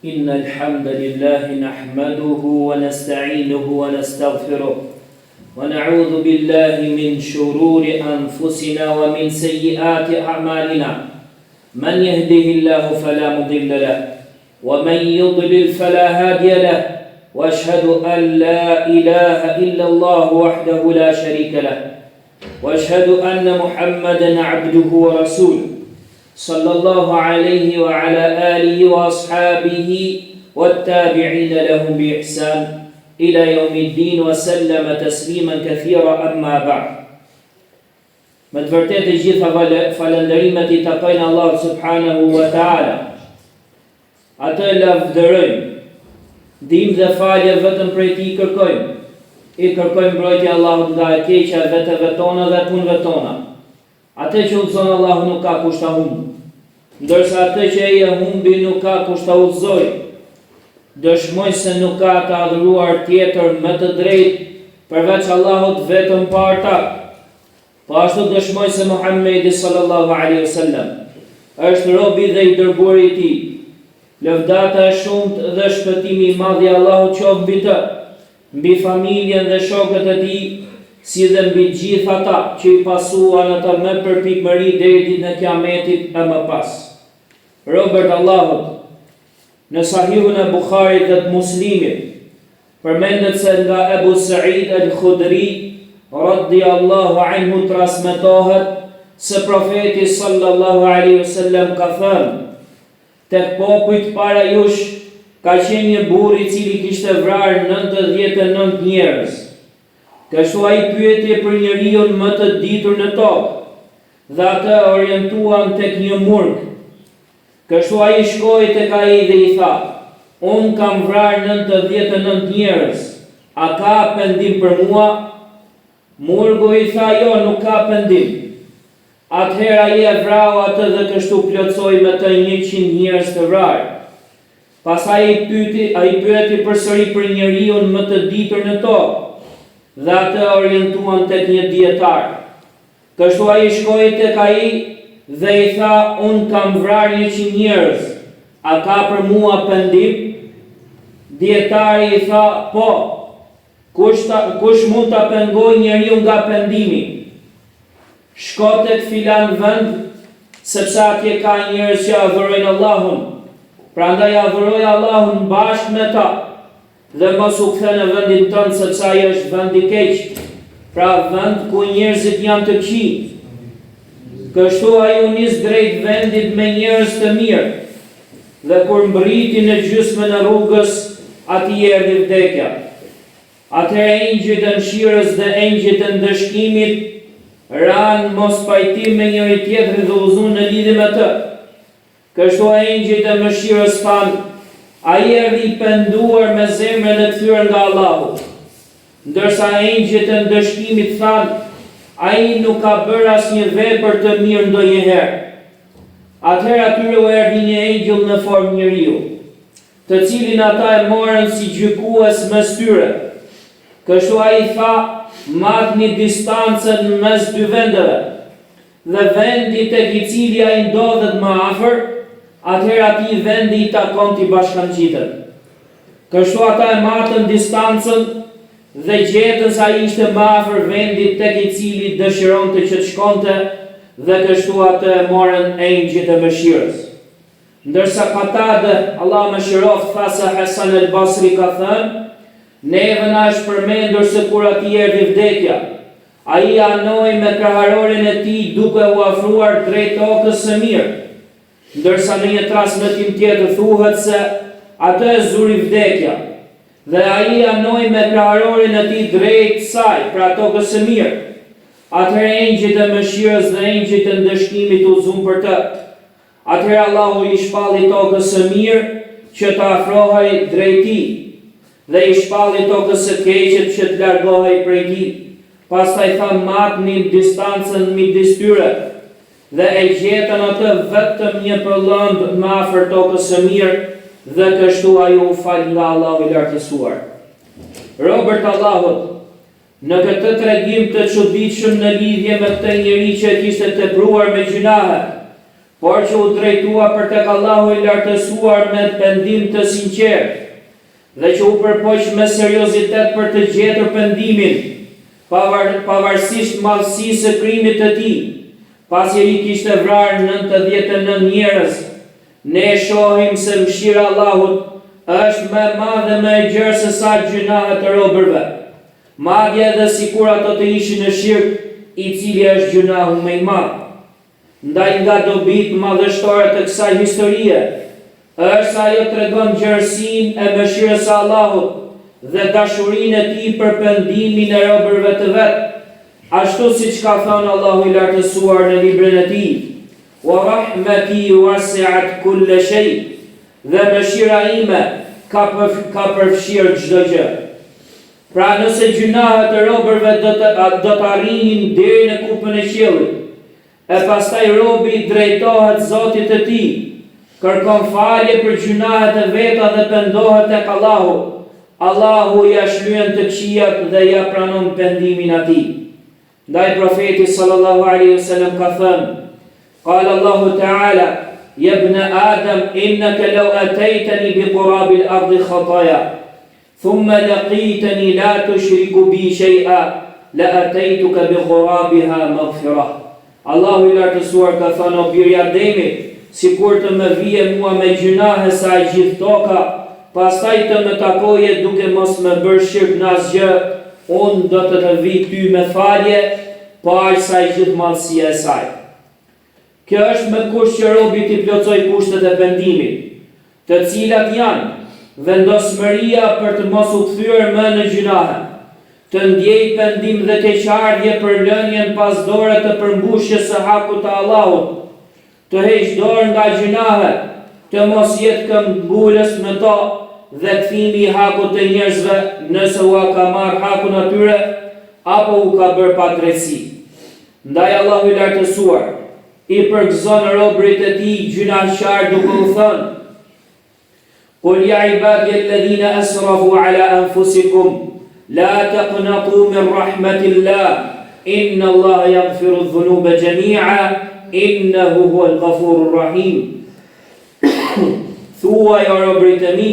إن الحمد لله نحمده ونستعينه ونستغفره ونعوذ بالله من شرور أنفسنا ومن سيئات أعمالنا من يهده الله فلا مضل له ومن يضلل فلا هادي له وأشهد أن لا إله إلا الله وحده لا شريك له وأشهد أن محمدا عبده ورسوله صلى الله عليه وعلى آله وأصحابه والتابعين لهم بإحسان إلى يوم الدين وسلم تسليما كثيرا أما بعد. Me të vërtetë të gjitha falënderimet I takojnë Allah subhanahu wa ta'ala. Atë lavdërojmë, ndihmë dhe falje vetëm prej Tij kërkojmë. I kërkojmë mbrojtje Allahut nga e keqja e vetëve tona dhe punëve tona. Atë që udhëzon Allahu nuk ka kusht ta humbë, ndërsa atë që e humbi nuk ka kusht ta udhëzojë. Dëshmoj se nuk ka të adhuruar tjetër më të drejtë përveç Allahut vetëm parta. Po ashtu dëshmoj se Muhamedi sallallahu alaihi wasallam është robi dhe I dërguari I Tij. Lëvdata e shumtë dhe shpëtimi I madh I Allahut qoftë mbi të, mbi familjen dhe shokët e Tij, si dhe mbi gjithë ata që I pasuan ata me përpikmëri deri ditën e Kiametit e më pas. Robert Allahut, në Sahihun e Bukharit dhe të Muslimit, përmendet se nga Ebu Sa'id al-Khudri radhiyallahu anhu transmetohet se profeti sallallahu alaihi wasallam ka thënë: tek popujt para jush ka qenë një burr I cili kishte vrarë 99 njerëz. Kështu ai pyeti për njeriu më të ditur në tokë dhe atë orientuan tek një murg. Kështu ai shkoi tek ai dhe I tha: unë kam vrarë 99 njerëz, a ka pendim për mua? Murgu I tha: jo, nuk ka pendim. Atëherë ai e vrau atë dhe kështu plotsoi me të 100 njerëz të vrarë. Pastaj ai pyeti përsëri për njeriu më të ditur në tokë dhe atë orientuan tek një dietar. Kështu ai shkoi tek ai dhe I tha: unë kam vrarë 100 njerëz, a ka për mua pendim? Dietari I tha: po, kush mund ta pengoj njeriu nga pendimi? Shko tek filan vend, sepse atje ka njerëz që adhurojnë Allahun, prandaj adhuroj Allahun bashkë me ta, dhe mos u kthe në vendin tënd, sepse ai është vend I keq, pra vend ku njerëzit janë të këqij. Kështu ai u nis drejt vendit me njerëz të mirë, dhe kur mbriti në gjysmën e rrugës, atij erdhi vdekja. Atëherë engjëjt e mëshirës dhe engjëjt e ndëshkimit ranë mos pajtim me njëri tjetrin dhe u zun në lidhje me të. Kështu engjëjt e mëshirës thanë: ai erdhi I penduar me zemrën e kthyer nga Allahu. Ndërsa engjëjt e ndëshkimit thanë: ai nuk ka bërë asnjë vepër të mirë ndonjëherë. Atëherë atyre u erdhi një engjëll në formë njeriu, të cilin ata e morën si gjykues mes tyre. Kështu ai tha: matni distancën mes dy vendeve, dhe vendi tek I cili ai ndodhet më afër, atëherë atij vendi I takon t'i bashkangjitet. Kështu ata e matën distancën dhe gjetën se ai ishte më afër vendit tek I cili dëshironte që të shkonte, dhe kështu atë e morën engjëjt e mëshirës. Ndërsa Katade, Allah mëshiroft, tha se Hasan al-Basri ka thënë: neve na është përmendur se kur atij erdhi vdekja, ai anoi me kraharorin e tij duke u afruar drejt tokës së mirë. Ndërsa në një transmetim tjetër thuhet se atë e zuri vdekja, dhe ai anoi me kraharorin e tij drejt saj, pra tokës së mirë. Atëherë engjëjt e mëshirës dhe engjëjt e ndëshkimit u zun për të. Atëherë Allahu I shpalli tokës së mirë që të afrohej drejt tij, dhe I shpalli tokës së keqe që të largohej prej tij. Pastaj tha: matni distancën midis tyre, dhe e gjetën atë vetëm një përllëmb më afër tokës së mirë, dhe kështu ai u fal nga Allahu I lartësuar. Robert Allahut, në këtë tregim të çuditshëm në lidhje me këtë njeri që e kishte tepruar me gjunahe, por që u drejtua për tek Allahu I lartësuar me pendim të sinqert, dhe që u përpoq me seriozitet për të gjetur pendimin, pavarësisht madhësisë së krimit të tij, pasi ai kishte vrarë 99 njerëz. Ne shohim se mëshira e Allahut është më e madhe më e gjerë se sa gjunahet të robërve, madje edhe sikur ato të ishin në shirk, I cili është gjunahu më I madh. Ndaj nga dobit madhështore të kësaj historie, është ajo tregon gjerësinë e mëshirës së Allahut dhe dashurinë e tij për pendimin e robërve të vet, ashtu siç ka thënë Allahu I lartësuar në librin e tij: "Wa rahmati wasi'at kull shay", dhe mëshira ime ka përfshirë çdo gjë. Pra nëse gjunahet e robërve do të arrinin deri në kupën e qiellit, e pastaj robi drejtohet Zotit të tij, kërkon falje për gjunahet e veta dhe pendohet tek Allahu, Allahu ja shlyen të këqijat dhe ja pranon pendimin atij. Ndaj profeti sallallahu alaihi wasallam ka thënë: "Qala Allahu ta'ala: Ya ibn Adam, innaka law ataytani bi qurabil ardi khataya, thumma laqitani la tushriku bi shay'a, la ataytuka bi qurabiha maghfirah." Allahu I lartësuar ka thënë: "O birë I Ademit, sikur të më vije mua me gjunahe sa e gjithë toka, pastaj të më takoje duke mos më bërë shirk në asgjë, unë do të vi ty me falje, po aq sa e gjithë madhësia e saj." Kjo është me kusht që robi t'i plotësoj kushtet e pendimit, të cilat janë vendosmëria për të mos u kthyer më në gjunahe, të ndjej pendim dhe keqardhje për lënien pas dore të përmbushjes së hakut të Allahut, të heq dorë nga gjunahet, të mos jetë këmbgulës në to dhe kthimi I hakut të njerëzve nëse u ka marrë hakun atyre apo u ka bërë padrejtësi. Ndaj Allahu I lartësuar I përgëzon robërit e tij gjunaqtar duke u thënë: "Qul ya ibadiy alladhina asrafu ala anfusikum la taqnatu min rahmatillah, inna Allaha yaghfiru dhunuba jami'a, innahu huwal ghafurur rahim." Thuaj o robërit e mi,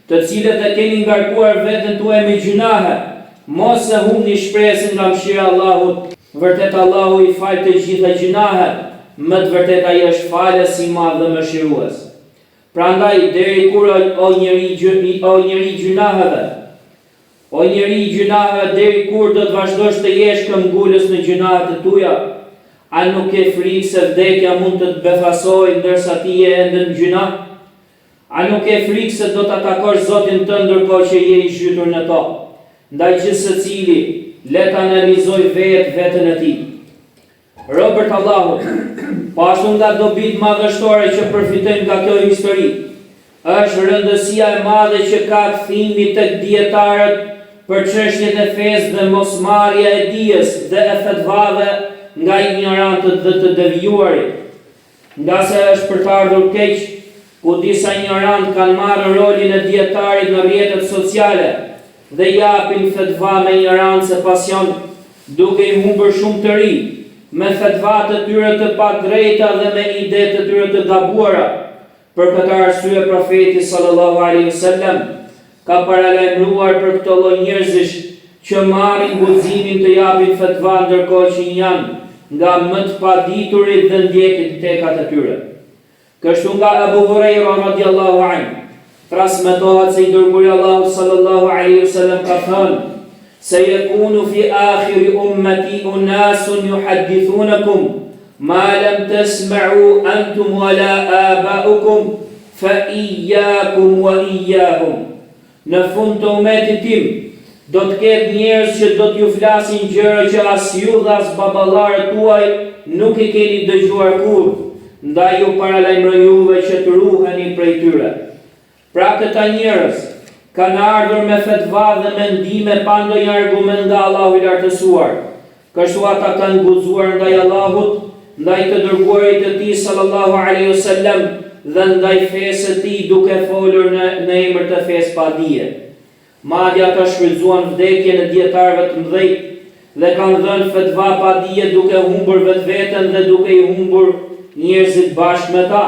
të cilët e keni ngarkuar veten tuaj me gjunahe, mos e humni shpresën nga mëshira e Allahut. Vërtet Allahu I fal të gjitha gjunahet, më të vërtet ai është falës I madh dhe mëshirues. Prandaj deri kur o njeri gjunaheve, o njeri gjunaheve, deri kur do të vazhdosh të jesh këmbgulës në gjunahet e tuja? A nuk ke frikë se vdekja mund të të befasojë ndërsa ti je ende në gjunah? A nuk ke frikë se do ta takosh Zotin tënd ndërkohë që je I zhytur në to? Ndaj gjithë secili le ta analizoj veten e tij. Robërt Allahut, po ashtu nga dobit madhështore që përfitojnë nga kjo histori, është rëndësia e madhe që ka kthimi tek dietarët për çështjet e fesë dhe mosmarrja e dijes dhe e fetvave nga ignorantët dhe të devijuarit. Nga se është për të ardhur keq, ku disa ignorantë kanë marrë rolin e dietarit në rrjetet sociale dhe japin fetva me ignorancë e pasion, duke I humbur shumë të ri, me fetva të tyre të padrejta dhe me ide të tyre të gabuara. Për këtë arsye profeti sallallahu alaihi wasallam ka paralajmëruar për këto lloj njerëzish që marrin guximin të japin fetva ndërkohë që janë nga më të paditurit dhe ndjekin tekat e tyre. Kështu nga Abu Huraira radhiyallahu anhu transmetohet se I dërguari Allahu sallallahu alaihi wasallam ka thënë: "Sayakunu fi akhir ummati unasun yuhaddithunakum ma lam tasma'u antum wala aba'ukum fa iyyakum wa iyyahum." Në fund të umetit tim do të ketë njerëz që do t'ju flasin gjëra që as ju dhe as baballarët tuaj nuk I keni dëgjuar kurrë, ndaj ju paralajmëroj juve që të ruheni prej tyre. Pra këta njerëz kanë ardhur me fetva dhe mendime pa ndonjë argument nga Allahu I lartësuar. Kështu ata kanë guxuar ndaj Allahut, ndaj të dërguarit të tij sallallahu alaihi wasallam dhe ndaj fesë së tij duke folur në emër të fesë pa dije. Madje ata shfrytzuan vdekjen e dietarëve të mëdhenj dhe kanë dhënë fetva pa dije duke humbur vetveten dhe duke I humbur njerëzit bashkë me ta.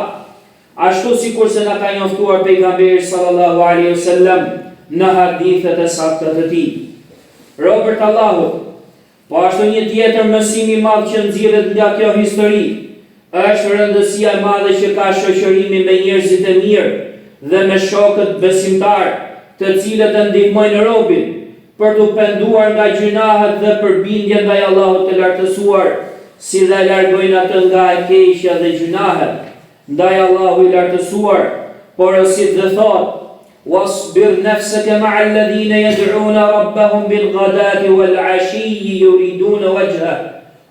Ashtu sikur se na ka njoftuar pejgamberi sallallahu alaihi wasallam në hadithet e sakta të tij. Robërt Allahut, po ashtu një tjetër mësim i madh që nxirret nga kjo histori është rëndësia e madhe që ka shoqërimi me njerëzit e mirë dhe me shokët besimtar, të cilët e ndihmojnë robin për të penduar nga gjunahet dhe për bindje ndaj Allahut të lartësuar, si dhe largojnë atë nga e keqja dhe gjunahet ndaj Allahu i lartësuar, porosit dhe thot: "Wasbir nafsaka ma'a alladhina yad'una rabbahum bil-ghadati wal-'ashiyyi yuriduna wajha,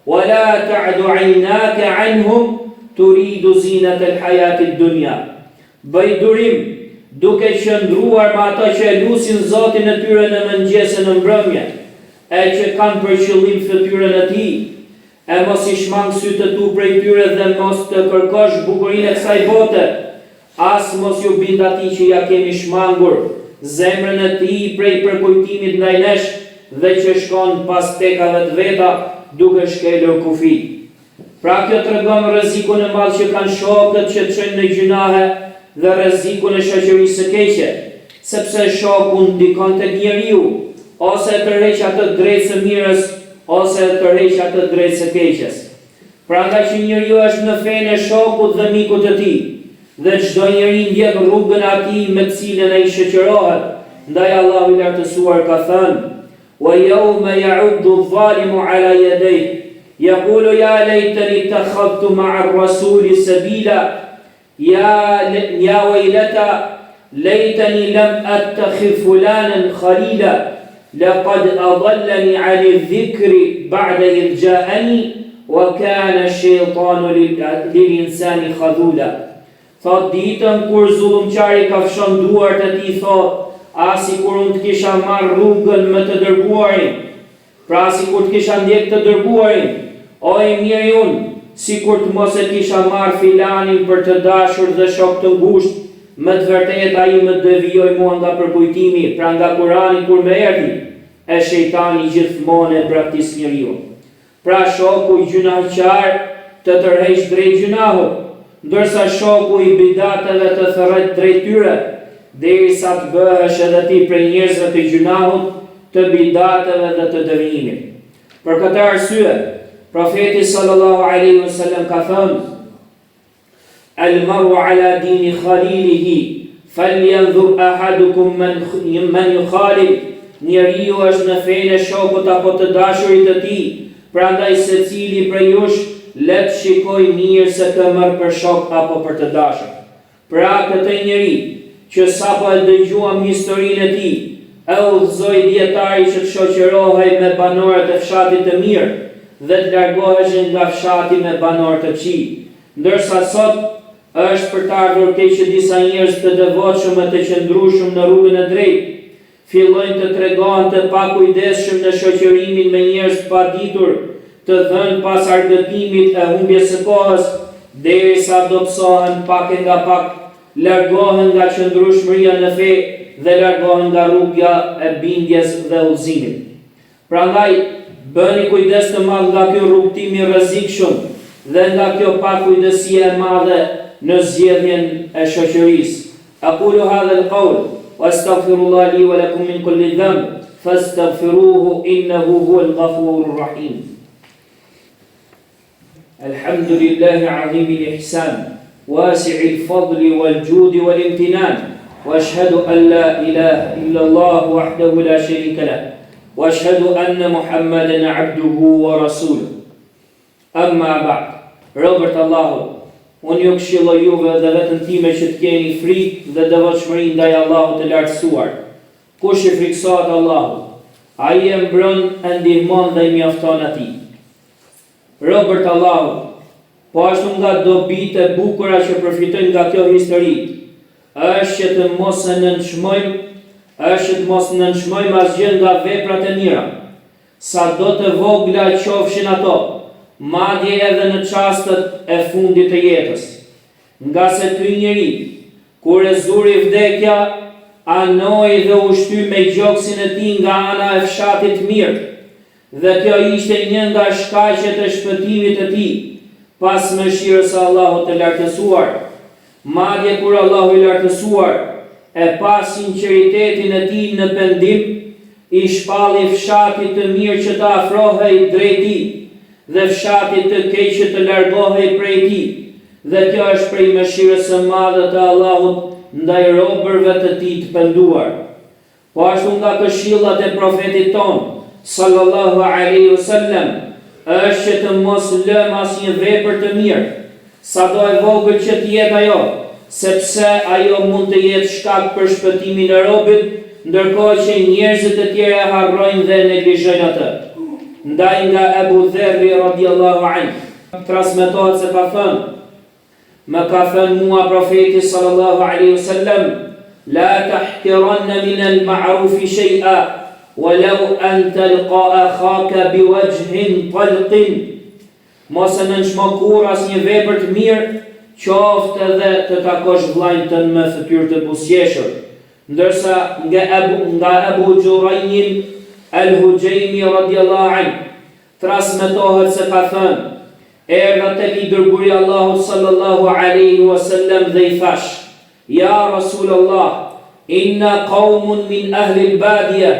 wa la ta'du 'aynaka 'anhum turidu zinata al-hayati ad-dunya." Bëj durim duke qëndruar me ata që e lusin Zotin e tyre në mëngjes e në mbrëmje, e që kanë për qëllim fytyrën e tij, e mos i shmang sytë tu prej tyre dhe mos të kërkosh bukurinë e kësaj bote, as mos ju bind atij që ja kemi shmangur zemrën e tij prej përkujtimit ndaj nesh dhe që shkon pas tekave të veta duke shkelur kufi. Pra kjo tregon rrezikun e madh që kanë shokët që çojnë në gjunahe dhe rrezikun e shoqërisë së keqe, sepse shoku ndikon tek njeriu, ose tërheq atë drejt së mirës, ose tërheq atë drejt së keqes. Prandaj që njeriu është në fenë e shokut dhe mikut të tij, dhe çdo njeri ndjek rrugën e atij me të cilën ai shoqërohet, ndaj Allahu i lartësuar ka thënë: "Wa yawma ya'uddu adh-dhalimu 'ala yadayhi yaqulu ya laytani ittakhadhtu ma'a ar-rasuli sabila ya waylata laytani lam attakhidh fulanan khalila laqad adallani 'ani adh-dhikri ba'da idh ja'ani wa kana ash-shaytanu lil-insani khadula." Thot ditën kur zullumqari ka fshon duart e tij, thot: "Asi kur unë të kisha marrë rrugën me të dërguarin, pra si kur të kisha ndjek të dërguarin, o i mirë unë, si kur të mos e kisha marrë filanin për të dashur dhe shok të ngushtë, me të vërtet ai më devijoi mua nga përkujtimi, pra nga Kurani kur më erdhi, e shejtani gjithmonë e braktis njeriu." Pra shoku i gjunaqar të tërheq drejt gjunahut, ndërsa shoku i bidateve të thërret drejt tyre, derisa të bëhesh edhe ti prej njerëzve të gjunahut, të bidateve dhe të devijimit. Për këtë arsye, profeti sallallahu alaihi wasallam ka thënë: "Al-mar'u ala dini khalilihi, falyanzur ahadukum man yukhalil." Njeriu është në fenë e shokut apo të dashurit të tij, prandaj secili prej jush le të shikoj mirë se kë merr për shok apo për të dashur. Pra këtë njeri që sapo e dëgjuam historinë e tij, e udhëzoi dietari që të shoqërohej me banorët e fshatit të mirë dhe të largoheshin nga fshati me banorë të këqij. Ndërsa sot është për të ardhur keq që disa njerëz të devotshëm e të qëndrueshëm në rrugën e drejtë fillojnë të tregohen të pakujdesshëm në shoqërimin me njerëz të paditur, të dhënë pas argëtimit e humbjes së kohës, derisa dobësohen pak e nga pak, largohen nga qëndrueshmëria në fe dhe largohen nga rrugja e bindjes dhe udhëzimit. Prandaj bëni kujdes të madh nga ky rrugtim i rrezikshëm dhe nga kjo pakujdesia e madhe në zgjedhjen e shoqërisë. Aqulu hadha al-qawl wa astaghfirullah li wa lakum min kulli dhanb fastaghfiruhu innahu huwal ghafurur rahim. الحمد لله عظيم الإحسان واسع الفضل والجود والامتنان وأشهد أن لا إله إلا الله وحده لا شريك له وأشهد أن محمدا عبده ورسوله أما بعد. Robert Allahut, unë ju këshilloj juve dhe vetën time që të keni frikë dhe devotshmëri ndaj Allahut të lartësuar. Kush i friksohet Allahut, ai e mbron, e ndihmon dhe i mjafton atij. Robert Allahut, po ashtu nga dobitë e bukura që përfitojnë nga kjo histori, është që të mos e nënçmojmë asgjë nga veprat e mira, sado të vogla qofshin ato, madje edhe në çastet e fundit të jetës. Nga se ky njeri, kur e zuri vdekja, anoi dhe u shty me gjoksin e tij nga ana e fshatit mirë, dhe kjo ishte një nga shkaqet e shpëtimit të tij, pas mëshirës së Allahut të lartësuar. Madje kur Allahu i lartësuar e pa sinqeritetin e tij në pendim, i shpalli fshatit të mirë që të afrohej drejt tij dhe fshatit të keq që të largohej prej tij. Dhe kjo është prej mëshirës së madhe të Allahut ndaj robërve të tij të penduar. Po ashtu nga këshillat e profetit ton, sallallahu alaihi wasallam, është që të mos lëm asnjë vepër të mirë, sado e vogël që të jetë ajo, sepse ajo mund të jetë shkak për shpëtimin e robit, ndërkohë që njerëzit e tjerë e harrojnë dhe neglizhojnë atë. Ndaj nga Abu Dherri radiallahu anhu, transmetohet se ka thënë, më ka thënë mua profeti sallallahu alaihi wasallam, la tahqiranna min al-ma'rufi shay'a, walau an talqa akhaka biwajhin talqin. Mos e nënshmo kur asnjë vepër të mirë, qoftë edhe të takosh vllajën tënd me fytyrë të buzëqeshur. Ndërsa nga Abu Jurayj al-Hujaymi radiallahu anhu transmetohet se ka thënë, erdha tek i dërguari i Allahut sallallahu alaihi wasallam dhe i thash, ja Rasulullah, inna qaumun min ahli al-badiya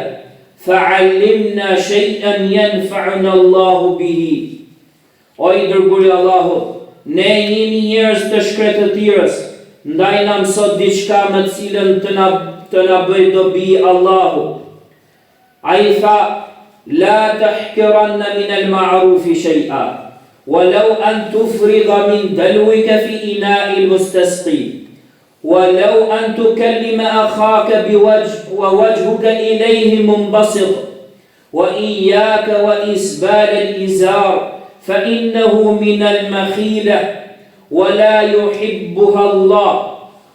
fa'allimna shay'an yanfa'una Allahu bihi. O i dërguari i Allahut, ne jemi njerëz të shkretëtirës, ndaj na mëso diçka me të cilën të na bëj dobi Allahu. Ai tha, la tahqiranna min al-ma'rufi shay'a, walau an tufriga min dalwika fi ina'i al-mustasqi, walau an tukallima akhaka biwajh wa wajhuka ilayhi munbasit, wa iyyaka wa isbal al-izar, فإنه من المخيلة ولا يحبها الله.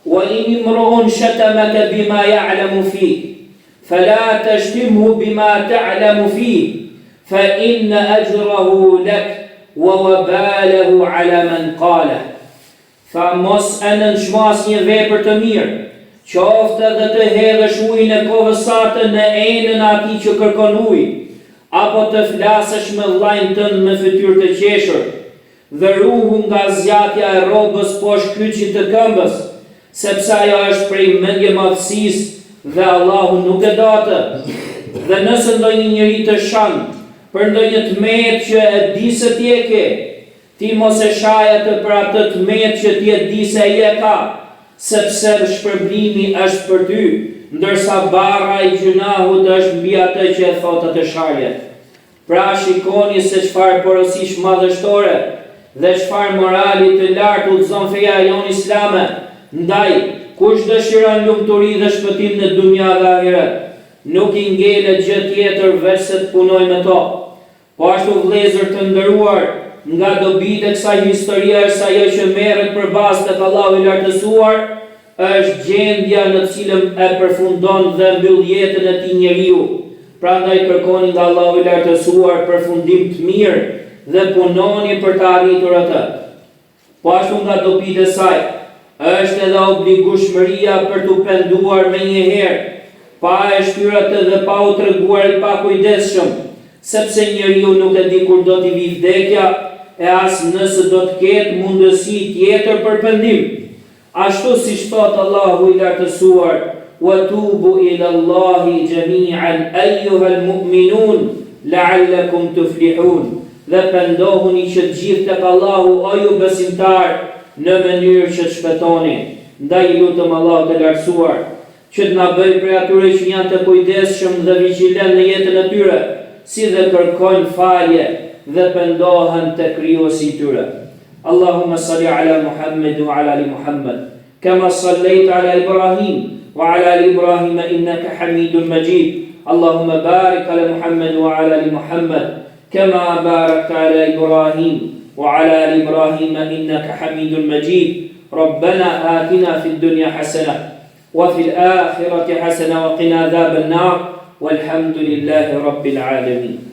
وإن امرؤ شتمك بما يعلم فيه فلا تشتمه بما تعلم فيه فإن أجره لك ووباله على من قاله. Mos e nënshmo asnjë vepër të mirë, qoftë edhe të hedhësh ujin e kovës sate në enën e atij që kërkon ujë, apo të flasësh me vllajën tënd me fytyrë të qeshur, dhe ruhu nga zjatja e rrobës poshtë kyçit të këmbës, sepse ajo është prej mendje madhësisë dhe Allahu nuk e do atë. Dhe nëse ndonjë njeri të shan për ndonjë tmet që e di se ti e ke, ti mos e shaj atë për atë tmet që ti e di se ai e ka, sepse shpërblimi është për ty, ndërsa barra i gjunahut është mbi atë që e thot atë sharje. Pra shikoni se çfarë porosish madhështore dhe çfarë morali të lartë udhëzon feja jonë islame. Ndaj, kush dëshiron lumturi dhe shpëtim në dunja dhe ahiret, nuk i ngelet gjë tjetër veç se të punojë me to. Po ashtu vëllezër të nderuar, nga dobitë e kësaj historie është ajo që merret përballë tek Allahu i lartësuar, është gjendja në të cilën e përfundon dhe mbyll jetën e tij njeriu. Prandaj kërkoni nga Allahu i lartësuar përfundim të mirë dhe punoni për të arritur atë. Po ashtu nga dobitë e saj, është edhe obligueshmëria për të penduar menjëherë, pa e shtyr atë dhe pa u treguar i pakujdesshëm, sepse njeriu nuk e di kur do t'i vijë vdekja e as nëse do të ketë mundësi tjetër për pendim. Ashtu si thot Allahu i lartësuar, wa tubu ila Allahi jami'an ayyuhal mu'minun la'allakum tuflihun. Dhe pendohuni që të gjithë tek Allahu o ju besimtar në mënyrë që të shpëtoni. Ndaj lutëm Allahu të lartësuar që të na bëjë prej atyre që janë të kujdesshëm dhe vigjilent në jetën e tyre, si dhe kërkojnë falje dhe pendohen tek krijuesi i tyre. اللهم صل على محمد وعلى آل محمد كما صليت على إبراهيم وعلى آل إبراهيم إنك حميد مجيد. اللهم بارك على محمد وعلى آل محمد كما باركت على إبراهيم وعلى آل إبراهيم إنك حميد مجيد. ربنا آتنا في الدنيا حسنة وفي الآخرة حسنة وقنا عذاب النار والحمد لله رب العالمين.